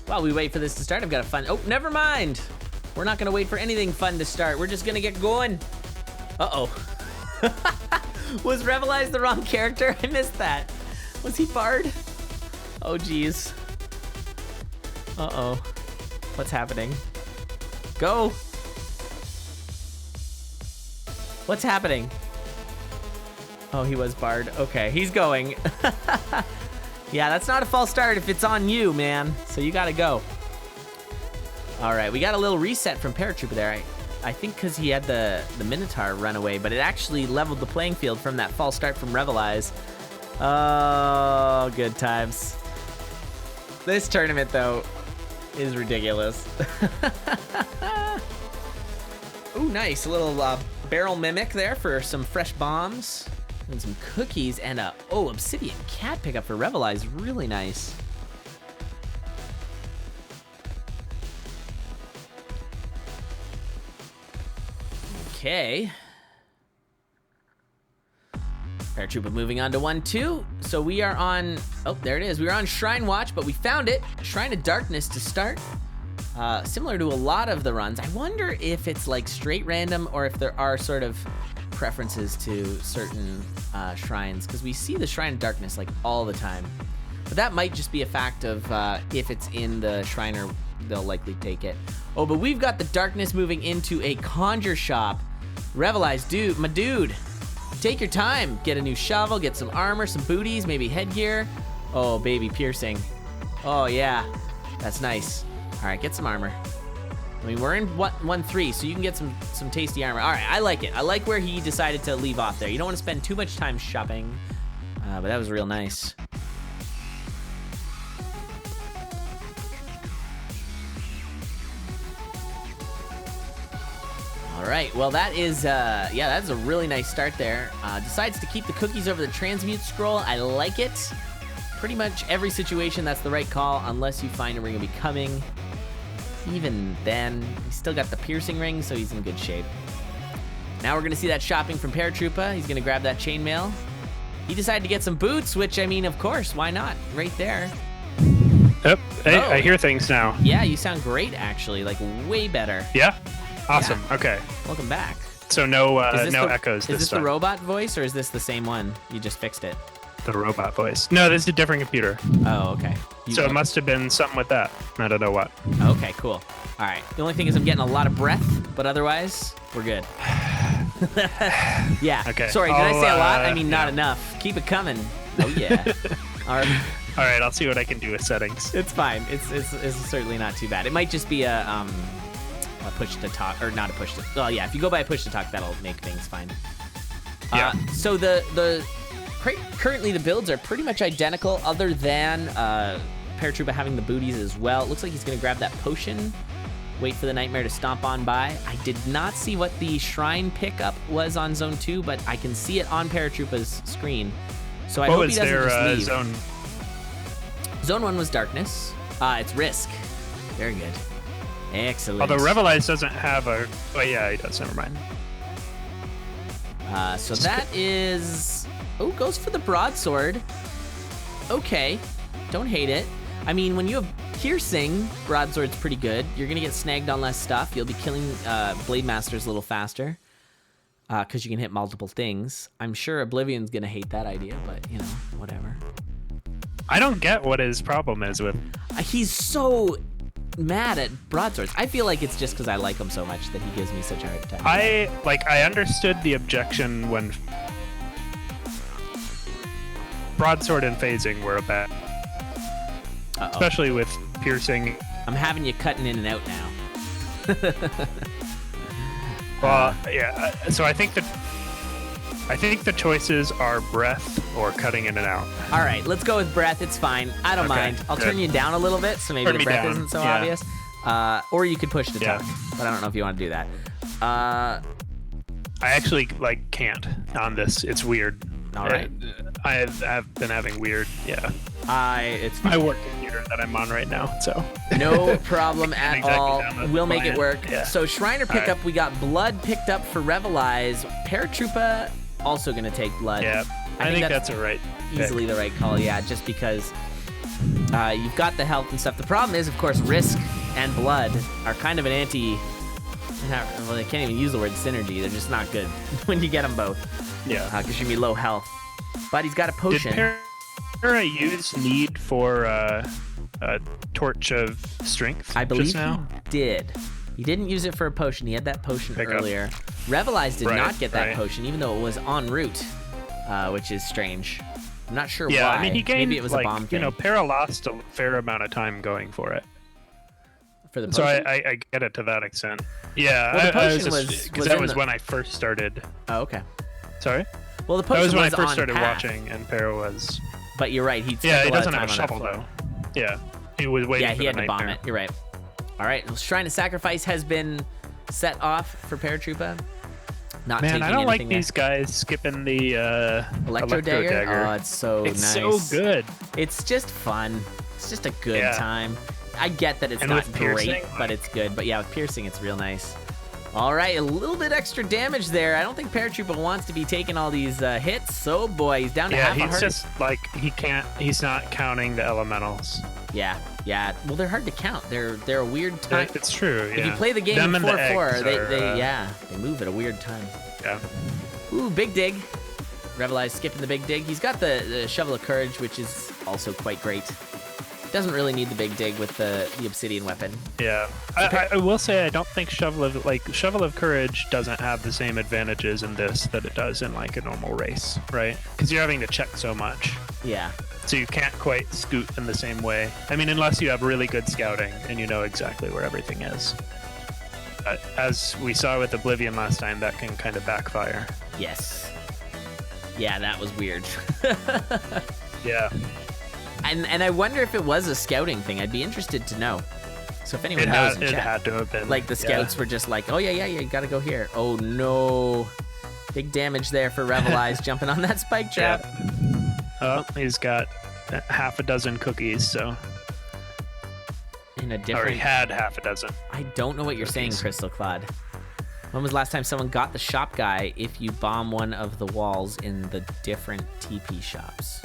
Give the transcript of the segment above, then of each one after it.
While we wait for this to start, I've got a fun... Oh, never mind. We're not going to wait for anything fun to start. We're just going to get going. Uh-oh. Was Revelize the wrong character? I missed that. Was he Bard? Oh, geez. Uh-oh. What's happening? Go. What's happening? Oh, he was Bard. Okay, he's going. Yeah, that's not a false start if it's on you, man. So you gotta go. All right, we got a little reset from Paratrooper there. I think because he had the Minotaur run away, but it actually leveled the playing field from that false start from Revelize. Oh, good times. This tournament, though, is ridiculous. Ooh, nice. A little barrel mimic there for some fresh bombs. And some cookies and Obsidian Cat pickup for Revelize. Really nice. Okay. Paratrooper moving on to 1-2. So we are on, oh, there it is. We were on Shrine Watch, but we found it. Shrine of Darkness to start. Similar to a lot of the runs. I wonder if it's like straight random or if there are sort of preferences to certain shrines, because we see the Shrine of Darkness like all the time. But that might just be a fact of if it's in the Shriner, they'll likely take it. Oh, but we've got the Darkness moving into a Conjure Shop. Revelize, dude, my dude. Take your time. Get a new shovel, get some armor, some booties, maybe headgear. Oh, baby, piercing. Oh, yeah. That's nice. All right, get some armor. I mean, we're in 1-3, so you can get some tasty armor. All right, I like it. I like where he decided to leave off there. You don't want to spend too much time shopping, but that was real nice. All right, well, that is, yeah, that's a really nice start there. Decides to keep the cookies over the transmute scroll. I like it. Pretty much every situation, that's the right call, unless you find a ring of becoming. Even then, he's still got the piercing ring, so he's in good shape. Now we're gonna see that shopping from Paratrooper. He's gonna grab that chainmail. He decided to get some boots, which, I mean, of course, why not? Right there. Yep, hey, I hear things now. Yeah, you sound great, actually, like way better. Yeah? Awesome, Yeah. Okay. Welcome back. So no echoes this time. Is this the robot voice, or is this the same one? You just fixed it. The robot voice. No, this is a different computer. Oh, okay. So it must have been something with that. I don't know what. Okay, cool. All right. The only thing is I'm getting a lot of breath, but otherwise, we're good. Yeah. Okay. Sorry, did I say a lot? I mean, not enough. Keep it coming. Oh, yeah. All right, I'll see what I can do with settings. It's fine. It's certainly not too bad. It might just be a push to talk, or not a push to... Well, yeah, if you go by a push to talk, that'll make things fine. Yeah. So currently the builds are pretty much identical, other than Paratrooper having the booties as well. It looks like he's going to grab that potion, wait for the Nightmare to stomp on by. I did not see what the Shrine pickup was on Zone 2, but I can see it on Paratrooper's screen. So I hope he doesn't just leave. Zone 1 was Darkness. It's Risk. Very good. Excellent. Although Revelize doesn't have a... Oh, yeah, he does. Never mind. So that is... Oh, goes for the broadsword. Okay. Don't hate it. I mean, when you have piercing, broadsword's pretty good. You're going to get snagged on less stuff. You'll be killing Blade Masters a little faster because you can hit multiple things. I'm sure Oblivion's going to hate that idea, but, you know, whatever. I don't get what his problem is with... He's so mad at broadswords. I feel like it's just because I like him so much that he gives me such a hard time. I understood the objection when broadsword and phasing were a bad, especially with piercing. I'm having you cutting in and out now. Well, yeah. So I think the choices are breath or cutting in and out. All right, let's go with breath. It's fine. I don't mind. I'll turn you down a little bit so maybe the breath isn't so obvious. Or you could push the talk, but I don't know if you want to do that. I actually can't on this. It's weird. All right. I've been having weird. Yeah. It's my work computer that I'm on right now. So no problem at all. We'll make it work. Yeah. So Shriner pickup, we got blood picked up for Revelize. Paratrooper also gonna take blood. Yeah. I think that's a right. Easily the right call. Yeah, just because You've got the health and stuff. The problem is, of course, risk and blood are kind of an anti... well, they can't even use the word synergy. They're just not good when you get them both. Yeah. Because you're going to be low health. But he's got a potion. Did Para use need for a Torch of Strength? I believe now? he did. He didn't use it for a potion. He had that potion earlier. Revelize did not get that potion, even though it was en route, which is strange. I'm not sure why. I mean, he gained, maybe it was a bomb thing. Para lost a fair amount of time going for it. For the potion? So I get it to that extent. Yeah, well, the potion because that was when I first started. Oh, okay. Sorry? Well, the potion that was when I was first on started path. watching, and Para was... But you're right. He doesn't have a shovel, though. Yeah, he was waiting for the he had to bomb nightmare. it. You're right. All right, well, Shrine of Sacrifice has been set off for Paratroopa. Not Man, taking I don't like anything these guys skipping the Electro Dagger. Oh, it's so it's nice. It's so good. It's just fun. It's just a good time. I get that it's and not piercing, great, but it's good. But yeah, with piercing, it's real nice. All right, a little bit extra damage there. I don't think Paratroopa wants to be taking all these hits. So boy, he's down to half a heart. Yeah, he's just like he's not counting the elementals. Yeah. Well, they're hard to count. They're a weird time. It's true. Yeah. If you play the game 4-4, they move at a weird time. Yeah. Ooh, Big Dig. Revelize skipping the Big Dig. He's got the Shovel of Courage, which is also quite great. Doesn't really need the Big Dig with the obsidian weapon. Yeah, I will say I don't think Shovel of Courage doesn't have the same advantages in this that it does in like a normal race, right? Because you're having to check so much. Yeah. So you can't quite scoot in the same way. I mean, unless you have really good scouting and you know exactly where everything is. But as we saw with Oblivion last time, that can kind of backfire. Yes. Yeah, that was weird. Yeah. And I wonder if it was a scouting thing. I'd be interested to know. So if anyone knows in chat, it had to have been. Like the scouts were just like, oh yeah, you gotta go here. Oh no. Big damage there for Revelize jumping on that spike trap. Yeah. Oh, he's got half a dozen cookies, so. In a different... Or he had half a dozen. I don't know what you're saying, Crystal Claude. When was the last time someone got the shop guy if you bomb one of the walls in the different TP shops?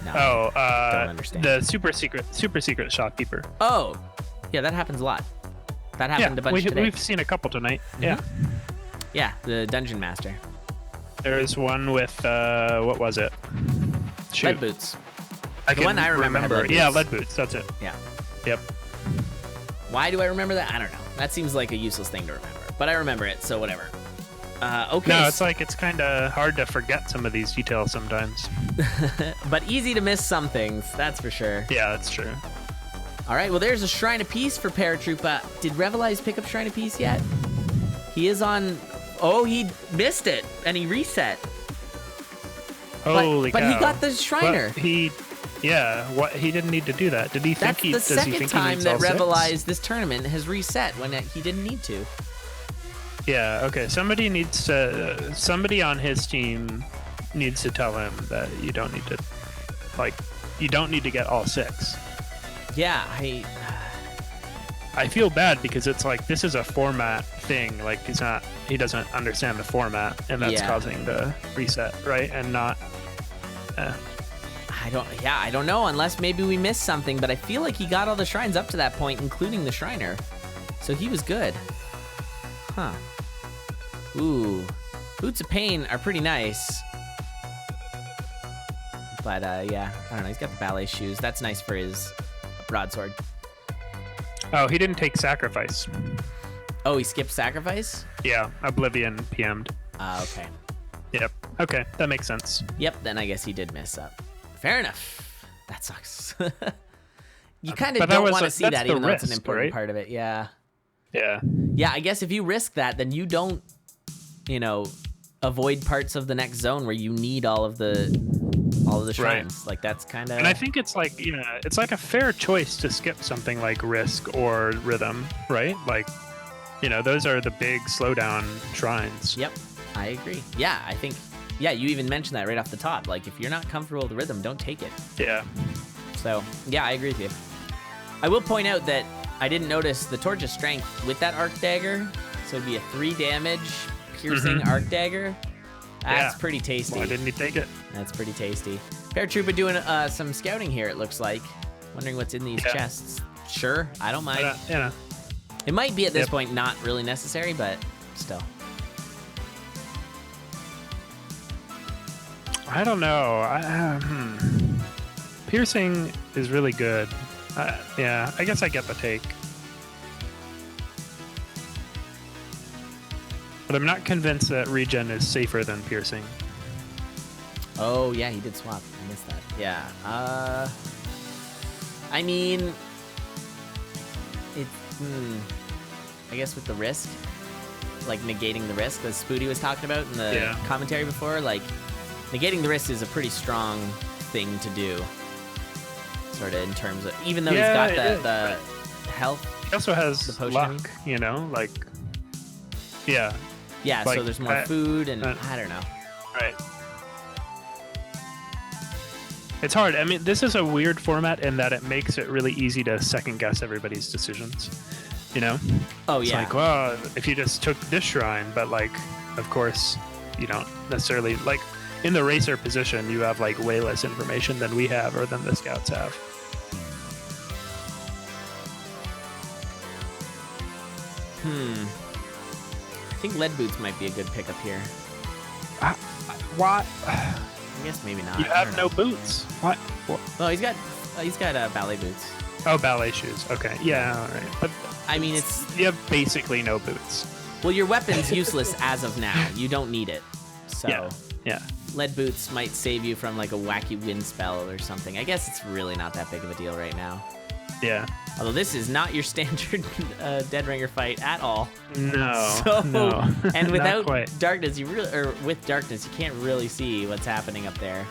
No, don't understand. The super secret shopkeeper. Oh, yeah, that happens a lot. That happened a bunch today. We've seen a couple tonight. Mm-hmm. Yeah. Yeah, the dungeon master. There's one with what was it? Shoot. Lead boots. The one I remember. Had lead boots. Yeah, lead boots. That's it. Yeah. Yep. Why do I remember that? I don't know. That seems like a useless thing to remember, but I remember it, so whatever. Okay. No, it's kind of hard to forget some of these details sometimes. But easy to miss some things, that's for sure. Yeah, that's true. All right, well, there's a Shrine of Peace for Paratroopa. Did Revelize pick up Shrine of Peace yet? He is on... Oh, he missed it, and he reset. Holy cow. But he got the Shriner. He didn't need to do that. Did he think he... That's the second time that Revelize 6? this tournament has reset when he didn't need to. Yeah, okay. Somebody on his team needs to tell him that you don't need to get all 6. Yeah, I feel bad because it's like this is a format thing. Like he doesn't understand the format, and that's causing the reset, right? And not. I don't know, unless maybe we missed something, but I feel like he got all the shrines up to that point, including the Shriner. So he was good. Huh. Ooh. Boots of Pain are pretty nice. But, yeah, I don't know. He's got the ballet shoes. That's nice for his broadsword. Oh, he didn't take Sacrifice. Oh, he skipped Sacrifice? Yeah, Oblivion PM'd. Okay. Yep. Okay, that makes sense. Yep, then I guess he did mess up. Fair enough. That sucks. You kind of don't want to see that, even though it's an important part of it. Yeah. Yeah. Yeah, I guess if you risk that, then you don't, avoid parts of the next zone where you need all of the shrines. Right. Like that's kind of. And I think it's like it's like a fair choice to skip something like Risk or Rhythm, right? Like, those are the big slowdown shrines. Yep, I agree. Yeah, I think. Yeah, you even mentioned that right off the top. Like, if you're not comfortable with the Rhythm, don't take it. Yeah. So yeah, I agree with you. I will point out that I didn't notice the Torch of Strength with that Arc Dagger, so it'd be a 3 damage piercing Arc Dagger. That's pretty tasty. Why didn't he take it? That's pretty tasty. Paratroopa doing some scouting here, it looks like. Wondering what's in these chests. Sure, I don't mind. It might be at this point not really necessary, but still. I don't know. Piercing is really good. Yeah, I guess I get the take. But I'm not convinced that regen is safer than piercing. Oh, yeah, he did swap. I missed that. Yeah. I mean, I guess with the risk, like negating the risk, as Spoody was talking about in the commentary before, like negating the risk is a pretty strong thing to do. Sort of in terms of, even though he's got the health. He also has the potion, luck, you know, like, yeah. Yeah, like, so there's more food and I don't know. Right. It's hard. I mean, this is a weird format in that it makes it really easy to second guess everybody's decisions, you know? Oh, it's yeah. like, well, if you just took this shrine, but like, of course, you don't necessarily, like, in the racer position, you have like way less information than we have or than the scouts have. I think lead boots might be a good pickup here. What? I guess maybe not. You have no boots. What? Well, he's got ballet boots. Oh, ballet shoes. Okay. Yeah, all right. But I mean, you have basically no boots. Well, your weapon's useless as of now. You don't need it. So yeah. Lead boots might save you from like a wacky wind spell or something. I guess it's really not that big of a deal right now. Yeah. Although this is not your standard Dead Ringer fight at all. No. So, no. And without darkness, with darkness, you can't really see what's happening up there.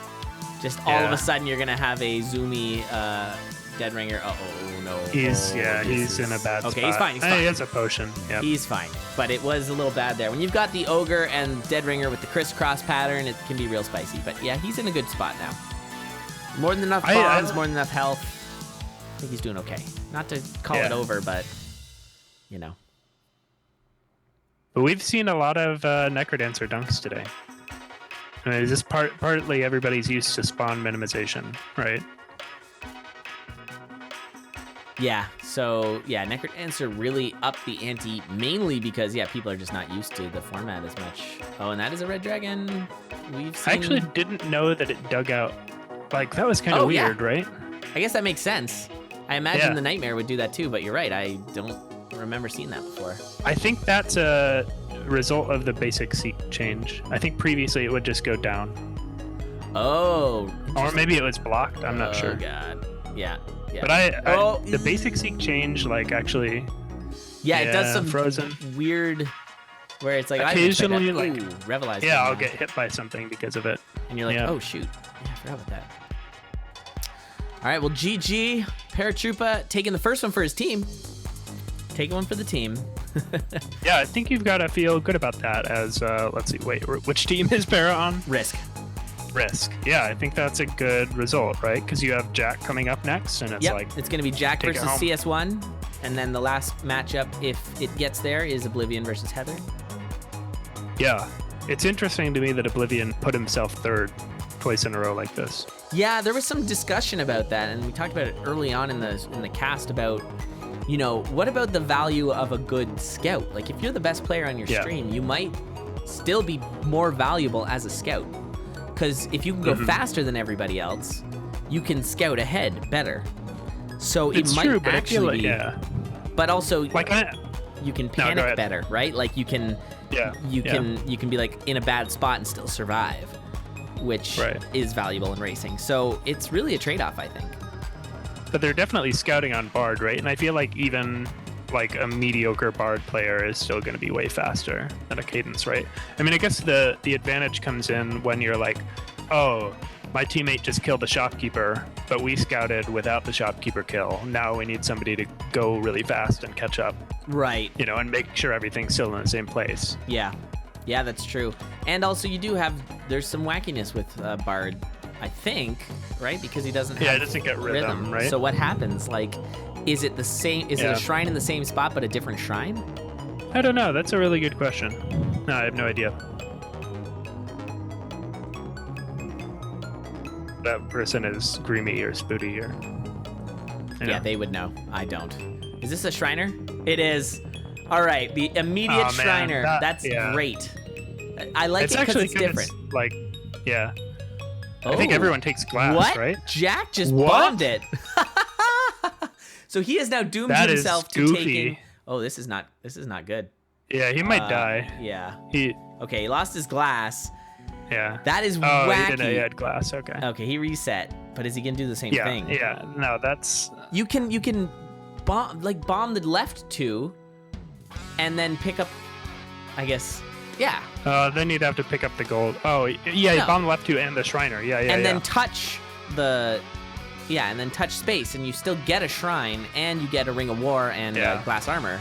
Just all of a sudden, you're gonna have a zoomy Dead Ringer. Oh no. He's in a bad spot. Okay, he's fine. He has a potion. Yep. He's fine, but it was a little bad there. When you've got the ogre and Dead Ringer with the crisscross pattern, it can be real spicy. But yeah, he's in a good spot now. More than enough bombs, more than enough health. I think he's doing okay. Not to call it over, but you know. But we've seen a lot of Necrodancer dunks today. I mean, is this partly everybody's used to spawn minimization, right? Yeah, so Necrodancer really upped the ante, mainly because people are just not used to the format as much. Oh, and that is a red dragon. We've seen... I actually didn't know that it dug out. Like, that was kind of weird, right? I guess that makes sense. I imagine the Nightmare would do that too, but you're right. I don't remember seeing that before. I think that's a result of the basic seek change. I think previously it would just go down. Oh. Or maybe it was blocked. I'm not sure. Oh, God. Yeah. But the basic seek change, like, actually... Yeah, it does some frozen weird... Where it's like... Occasionally, Revelize. Yeah, I'll get hit by something because of it. And you're like, oh, shoot. Yeah, I forgot about that. All right, well, GG. Paratroopa taking the first one for his team. Taking one for the team. Yeah, I think you've got to feel good about that as, let's see, wait, which team is Para on? Risk. Yeah, I think that's a good result, right? Because you have Jack coming up next, and it's like... it's going to be Jack versus CS1, and then the last matchup, if it gets there, is Oblivion versus Heather. Yeah, it's interesting to me that Oblivion put himself third twice in a row like this. Yeah, there was some discussion about that, and we talked about it early on in the cast about, you know, what about the value of a good scout? Like, if you're the best player on your stream, you might still be more valuable as a scout. Because if you can go faster than everybody else, you can scout ahead better. So it might actually be... But also, like, you can panic better, right? Like, you can... You can be, like, in a bad spot and still survive, which is valuable in racing. So it's really a trade-off, I think. But they're definitely scouting on Bard, right? And I feel like even like a mediocre Bard player is still going to be way faster than a Cadence, right? I mean, I guess the advantage comes in when you're like, oh, my teammate just killed the shopkeeper, but we scouted without the shopkeeper kill. Now we need somebody to go really fast and catch up. Right. You know, and make sure everything's still in the same place. Yeah. Yeah, that's true. And also you do have, there's some wackiness with Bard, I think, right? Because he doesn't have it doesn't get rhythm, right? So what happens? Like, is it the same, is it a shrine in the same spot but a different shrine? I don't know. That's a really good question. No, I have no idea. that person is Greamy or Spooty or. Yeah, they would know. I don't. Is this a Shriner? It is. All right, the immediate Shriner. That's great. I like it because it's different. Like, yeah. I think everyone takes glass, right? Jack just bombed it. So he has now doomed himself to taking. Oh, this is not good. Yeah, he might die. Yeah. Okay, he lost his glass. Yeah. That is wacky. He had glass. Okay. Okay, he reset, but is he gonna do the same thing? Yeah. No, that's. You can bomb the left two, and then pick up. I guess. Yeah. Then you'd have to pick up the gold. Oh, yeah, you bomb the left two and the Shriner. Yeah. And then touch the. Yeah, and then touch space, and you still get a shrine, and you get a Ring of War and glass armor.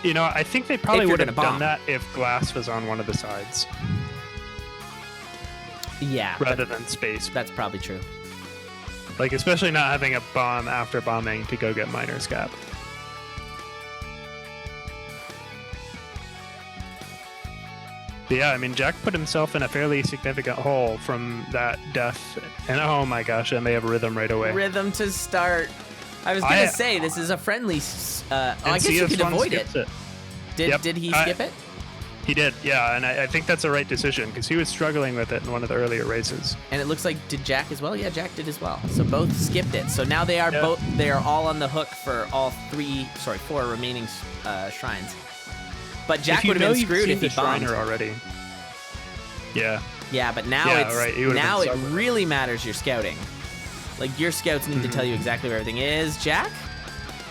You know, I think they probably would have done that if glass was on one of the sides. Yeah. Rather than space. That's probably true. Like, especially not having a bomb after bombing to go get Miner's Gap. But yeah, I mean, Jack put himself in a fairly significant hole from that death. And oh my gosh, that may have rhythm right away. Rhythm to start. I was going to say, this is a friendly... I guess you could avoid it. Did he skip it? He did, yeah, and I think that's the right decision because he was struggling with it in one of the earlier races. And it looks like, did Jack as well? Yeah, Jack did as well. So both skipped it. So now they are they are all on the hook for all 4 remaining shrines. But Jack would have been screwed if he bombed. Shriner already. Yeah. Yeah, but now it really matters your scouting. Like, your scouts need to tell you exactly where everything is. Jack?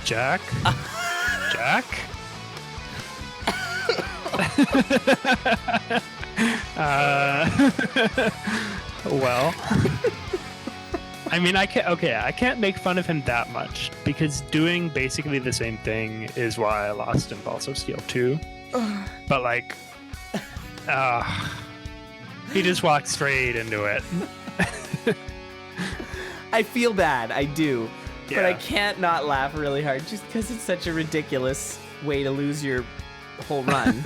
Jack? Jack? Well, I mean, I can't make fun of him that much because doing basically the same thing is why I lost in Balls of Steel 2. But like, he just walked straight into it. I feel bad, I do, but I can't not laugh really hard just because it's such a ridiculous way to lose your whole run.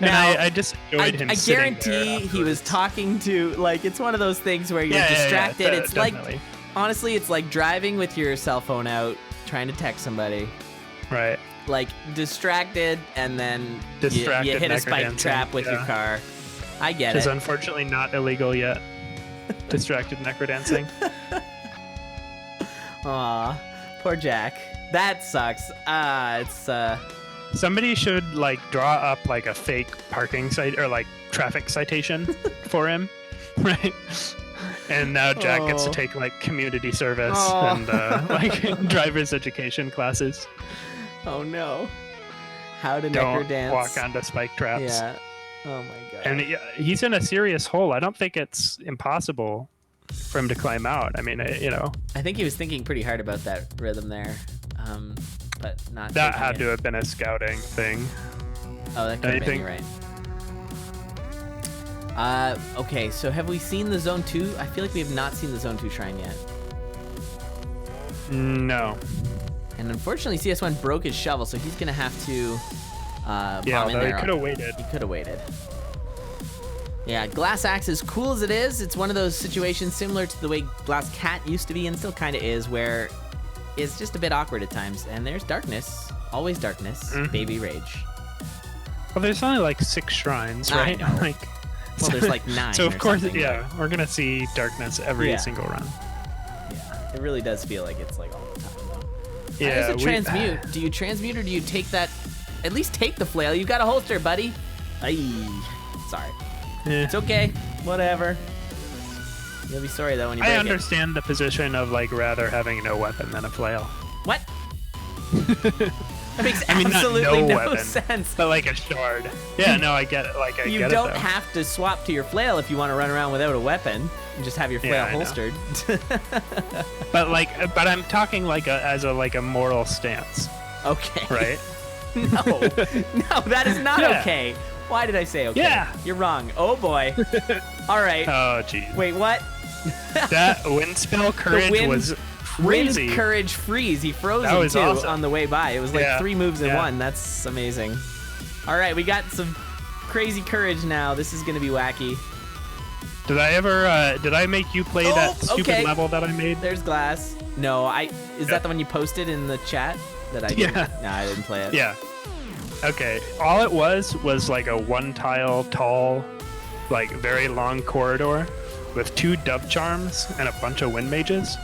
Now, and I just enjoyed him. I guarantee he was talking to, like, it's one of those things where you're distracted. It's definitely. Like, honestly, it's like driving with your cell phone out, trying to text somebody. Right. Like, distracted, and then you hit a spike trap with your car. I get it. Which is unfortunately not illegal yet. Distracted necrodancing. Aw, poor Jack. That sucks. Somebody should like draw up like a fake parking site or like traffic citation for him, right? And now Jack gets to take like community service and like driver's education classes. Oh no! How to Don't necrodance? Walk onto spike traps. Yeah. Oh my god. And he's in a serious hole. I don't think it's impossible for him to climb out. I mean, you know. I think he was thinking pretty hard about that rhythm there, but not. That had to have been a scouting thing. Oh, that could have been right. Okay, so have we seen the Zone 2? I feel like we have not seen the Zone 2 shrine yet. No. And unfortunately, CS1 broke his shovel, so he's gonna have to bomb in there. He could have waited. He could have waited. Yeah, Glass Axe, as cool as it is, it's one of those situations similar to the way Glass Cat used to be, and still kind of is, where it's just a bit awkward at times. And there's darkness, always darkness, baby rage. Well, there's only like 6 shrines, right? I know. Like, well, there's like 9. So of course, we're gonna see darkness every single run. Yeah, it really does feel like it's like all the time, though. Yeah. There's a transmute. Do you transmute or do you take that? At least take the flail. You've got a holster, buddy. Aye. Sorry. It's okay. Whatever. You'll be sorry though when you break it. I understand the position of like rather having no weapon than a flail. What? That makes absolutely no sense. But like a shard. Yeah, no, I get it. Like you don't have to swap to your flail if you want to run around without a weapon and just have your flail holstered. but I'm talking like as a moral stance. Okay. Right? No, that is not okay. Why did I say okay? Yeah. You're wrong. Oh boy. All right. Oh jeez. Wait, what? That wind spell courage was crazy. Wind courage freeze. He froze him too awesome. on the way by. It was like 3 moves in one. That's amazing. All right, we got some crazy courage now. This is gonna be wacky. Did I make you play that stupid okay. level that I made? There's glass. No, is that the one you posted in the chat that I didn't? Yeah. No, I didn't play it. Yeah. Okay. All it was like a one tile tall, like very long corridor with 2 dove charms and a bunch of wind mages.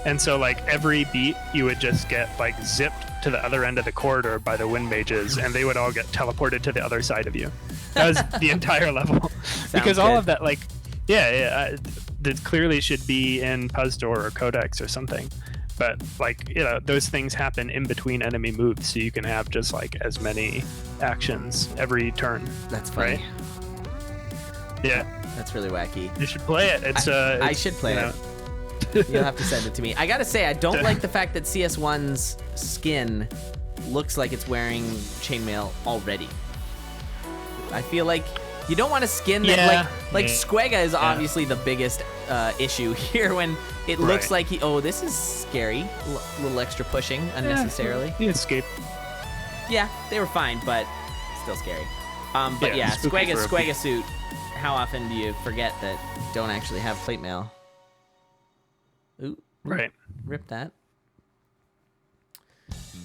And so like every beat you would just get like zipped to the other end of the corridor by the wind mages, and they would all get teleported to the other side of you. That was the entire level. Because all good. of that, like, that clearly should be in Puzdor or Codex or something. But like, those things happen in between enemy moves, so you can have just like as many actions every turn. That's funny. Right? Yeah. That's really wacky. You should play it. I should play it. You'll have to send it to me. I gotta say, I don't like the fact that CS1's skin looks like it's wearing chainmail already. I feel like you don't want a skin that like Squega is obviously the biggest issue here when it looks like this is scary. A little extra pushing unnecessarily. He escaped. Yeah, they were fine, but still scary. But yeah, Squega suit. How often do you forget that you don't actually have plate mail? Ooh, right. Rip that.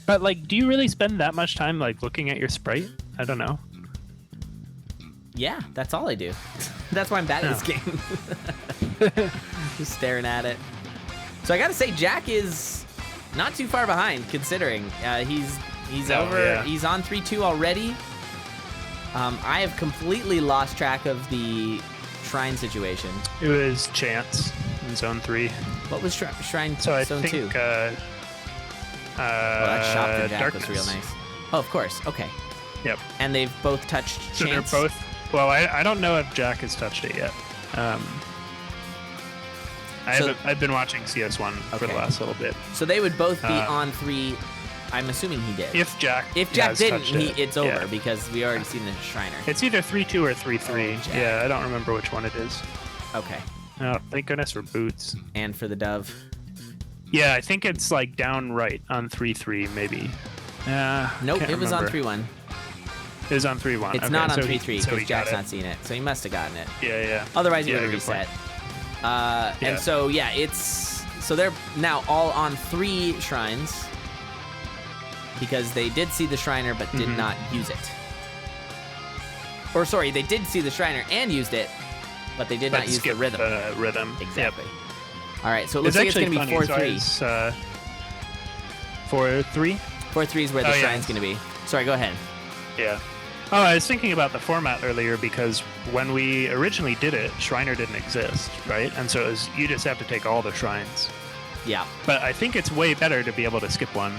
But like, do you really spend that much time like looking at your sprite? I don't know. Yeah, that's all I do. That's why I'm bad at this game. Just staring at it. So I gotta say, Jack is not too far behind, considering he's He's on 3-2 already. I have completely lost track of the shrine situation. It was Chance in Zone 3. What was Shrine so Zone 2? Well, that shop for Jack Darkness. was real nice. Oh, of course. Okay. Yep. And they've both touched So Chance. they're both... Well, I don't know if Jack has touched it yet. I've been watching CS1 for the last little bit. So they would both be on 3. I'm assuming he did. If Jack didn't, it's over because we already seen the Shriner. It's either 3-2 or 3-3. Oh, yeah, I don't remember which one it is. Okay. Oh, thank goodness for boots. And for the dove. Yeah, I think it's like down right on 3-3 maybe. Nope, it was on 3-1. It was on 3-1. It's not on 3-3 because Jack's not seen it, so he must have gotten it. Yeah. Otherwise, he would have reset. And so so they're now all on 3 shrines because they did see the Shriner but did not use it. Or sorry, they did see the Shriner and used it, but they did not use the rhythm. Exactly. Yep. All right, so it looks like it's going to be 4-3. 4-3? 4-3 is where the Shrine's going to be. Sorry, go ahead. Yeah. Oh, I was thinking about the format earlier because when we originally did it, Shriner didn't exist, right? And so you just have to take all the shrines. Yeah. But I think it's way better to be able to skip one.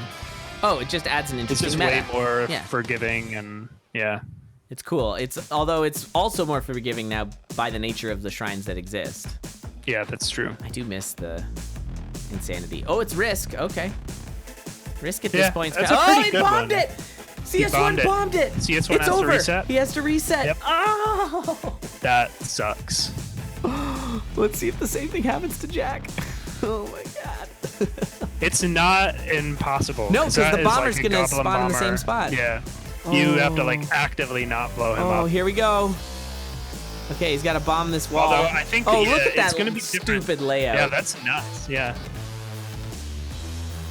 Oh, it just adds an interesting meta. It's just way more forgiving and It's cool. Although it's also more forgiving now by the nature of the shrines that exist. Yeah, that's true. I do miss the insanity. Oh, it's Risk. Okay. Risk at this point. That's a pretty good bombed one. it! CS1 bombed it! CS1 it's has over. to reset? He has to reset. Yep. Oh! That sucks. Let's see if the same thing happens to Jack. Oh my god. It's not impossible. No, because the bomber's like going to spawn in the same spot. Yeah. You have to like actively not blow him up. Oh, here we go. Okay, he's got to bomb this wall. Although I think look at that it's gonna be stupid layout. Yeah, that's nuts. Yeah.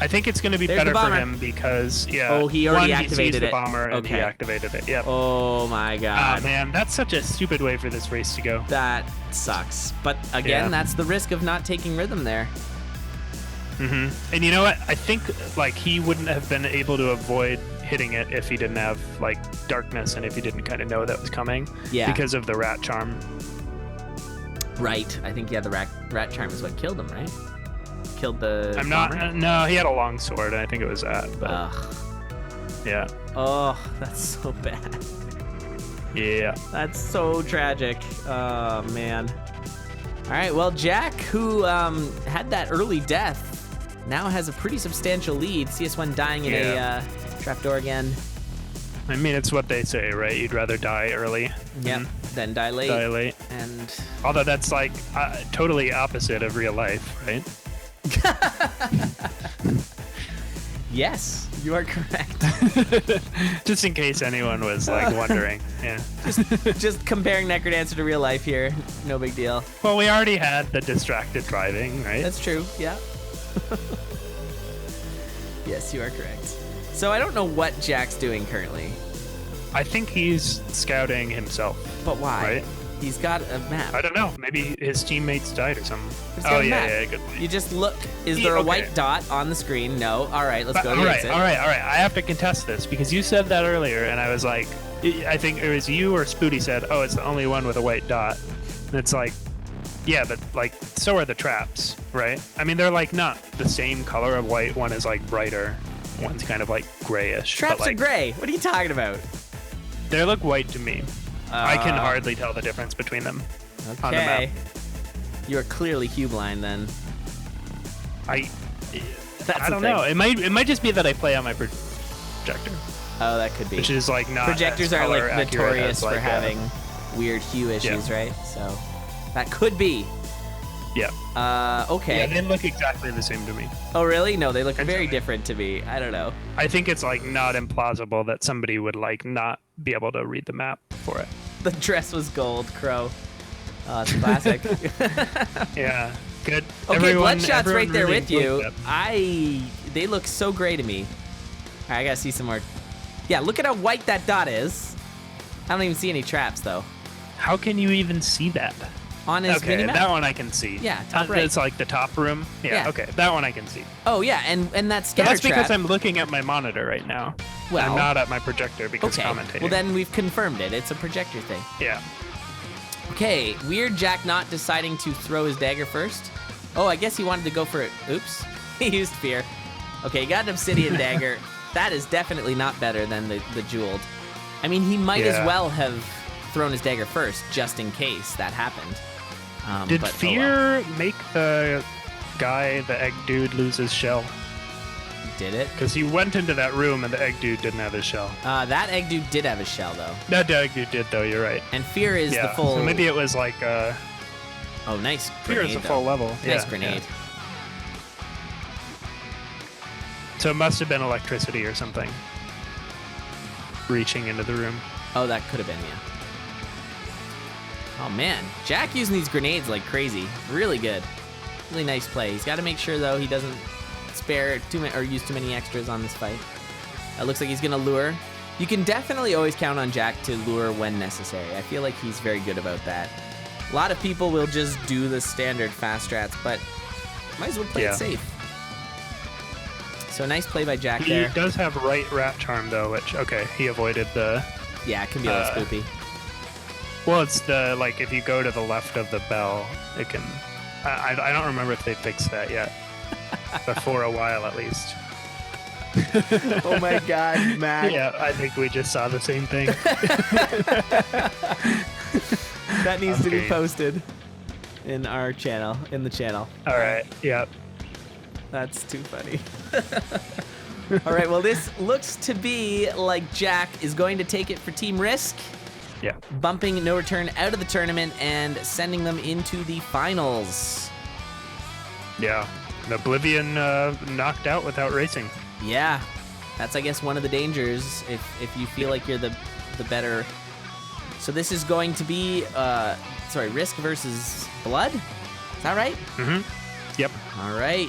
I think it's going to be better for him because, he already activated the bomber and he activated it. Yep. Oh my god. Oh man, that's such a stupid way for this race to go. That sucks. But again, that's the risk of not taking rhythm there. And you know what? I think like he wouldn't have been able to avoid hitting it if he didn't have like darkness and if he didn't kind of know that was coming. Yeah. Because of the rat charm. Right. I think the rat charm is what killed him, right? Killed the bomber? No, he had a long sword. I think it was that. But yeah. Oh, that's so bad. Yeah. That's so tragic. Oh man. All right. Well, Jack, who had that early death, now has a pretty substantial lead. CS1 dying in a trapdoor again. I mean, it's what they say, right? You'd rather die early. Yep. Then die late. Die late. And although that's like totally opposite of real life, right? Yes, you are correct. Just in case anyone was like wondering. Yeah. Just comparing Necrodancer to real life here. No big deal. Well, we already had the distracted driving, right? That's true. Yeah. Yes, you are correct. So I don't know what Jack's doing currently. I think he's scouting himself. But why? Right? He's got a map. I don't know. Maybe his teammates died or something. He's got Oh a yeah, map. yeah, good point. You just look. Is there a Okay. white dot on the screen? No. All right, let's go to all the right, exit. all right. I have to contest this because you said that earlier, and I was like, I think it was you or Spooty said, "Oh, it's the only one with a white dot." And it's like, yeah, but like, so are the traps, right? I mean, they're like not the same color of white. One is like brighter, one's kind of like grayish. Traps but, like, are gray. What are you talking about? They look white to me. I can hardly tell the difference between them on the map. Okay. You are clearly hue blind then. I That's I the don't thing. know. It might just be that I play on my projector, Oh, that could be. which is like not Projectors as are like color accurate notorious as, like, for having weird hue issues, right? So that could be. yeah. Okay. Yeah, they look exactly the same to me. Oh, really? No, they look very Actually. different to me. I don't know. I think it's like not implausible that somebody would like not be able to read the map for it. The dress was gold, Crow. Oh, it's classic. Yeah, good. Okay, Bloodshot's right everyone there really with you. enjoyed that. They look so gray to me. All right, I gotta see some more. Yeah, look at how white that dot is. I don't even see any traps though. How can you even see that? On his Okay, minimap. that one I can see. Yeah, top right. It's like the top room. Yeah, Yeah. okay, that one I can see. Oh yeah, and that But scatter that's because trap. I'm looking at my monitor right now. Well, I'm not at my projector because okay. commentating. Well, then we've confirmed it. It's a projector thing. Yeah. Okay, weird Jack not deciding to throw his dagger first. Oh, I guess he wanted to go for it. Oops. He used fear. Okay, he got an obsidian dagger. That is definitely not better than the jeweled. I mean, he might as Yeah. well have thrown his dagger first, just in case that happened. Did but, oh fear make the guy, the egg dude, lose his shell? Did it? Because he went into that room and the egg dude didn't have his shell. That egg dude did have his shell, though. That egg dude did, though. You're right. And fear is Yeah. the full... So maybe it was like Oh, nice fear grenade, is the though. full level. Nice Yeah, grenade. yeah. So it must have been electricity or something reaching into the room. Oh, that could have been, yeah. Oh, man. Jack using these grenades like crazy. Really good. Really nice play. He's got to make sure, though, he doesn't spare too many or use too many extras on this fight. It looks like he's going to lure. You can definitely always count on Jack to lure when necessary. I feel like he's very good about that. A lot of people will just do the standard fast strats, but might as well play it safe. So nice play by Jack He there. does have right rat charm, though, which, okay, he avoided the... Yeah, it can be a little spoopy. Well, it's the, like, if you go to the left of the bell, it can... I don't remember if they fixed that yet. But for a while, at least. Oh my god, Matt. Yeah, I think we just saw the same thing. That needs to be Okay. posted in our channel, in the channel. All right, yeah. That's too funny. All right, well, this looks to be like Jack is going to take it for Team Risk, Yeah. bumping No Return out of the tournament and sending them into the finals. Yeah. Oblivion knocked out without racing. Yeah, that's, I guess, one of the dangers if you feel like you're the better. So this is going to be, Risk versus Blood? Is that right? Mm-hmm. Yep. All right.